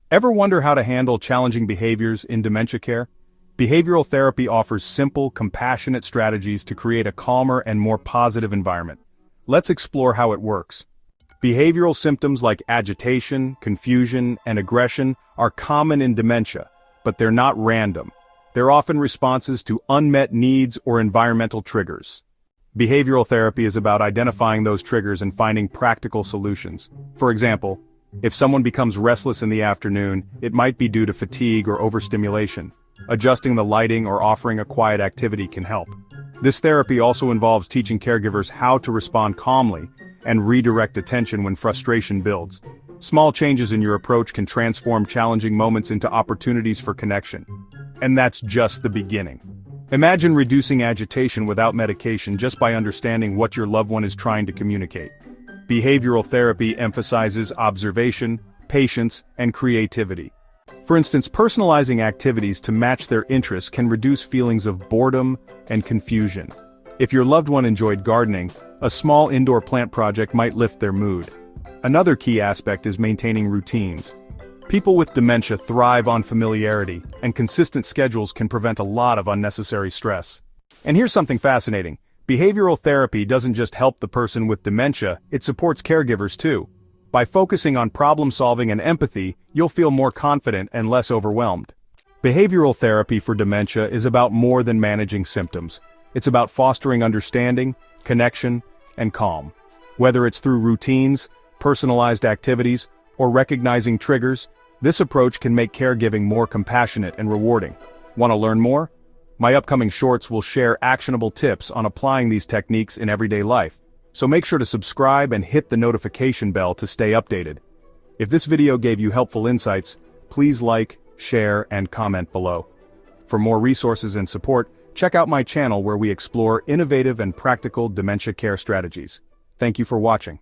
Ever wonder how to handle challenging behaviors in dementia care? Behavioral therapy offers simple, compassionate strategies to create a calmer and more positive environment. Let's explore how it works. Behavioral symptoms like agitation, confusion, and aggression are common in dementia, but they're not random. They're often responses to unmet needs or environmental triggers. Behavioral therapy is about identifying those triggers and finding practical solutions. For example, if someone becomes restless in the afternoon, it might be due to fatigue or overstimulation. Adjusting the lighting or offering a quiet activity can help. This therapy also involves teaching caregivers how to respond calmly and redirect attention when frustration builds. Small changes in your approach can transform challenging moments into opportunities for connection. And that's just the beginning. Imagine reducing agitation without medication just by understanding what your loved one is trying to communicate. Behavioral therapy emphasizes observation, patience, and creativity. For instance, personalizing activities to match their interests can reduce feelings of boredom and confusion. If your loved one enjoyed gardening, a small indoor plant project might lift their mood. Another key aspect is maintaining routines. People with dementia thrive on familiarity, and consistent schedules can prevent a lot of unnecessary stress. And here's something fascinating. Behavioral therapy doesn't just help the person with dementia, it supports caregivers too. By focusing on problem-solving and empathy, you'll feel more confident and less overwhelmed. Behavioral therapy for dementia is about more than managing symptoms. It's about fostering understanding, connection, and calm. Whether it's through routines, personalized activities, or recognizing triggers, this approach can make caregiving more compassionate and rewarding. Want to learn more? My upcoming shorts will share actionable tips on applying these techniques in everyday life, so make sure to subscribe and hit the notification bell to stay updated. If this video gave you helpful insights, please like, share, and comment below. For more resources and support, check out my channel where we explore innovative and practical dementia care strategies. Thank you for watching.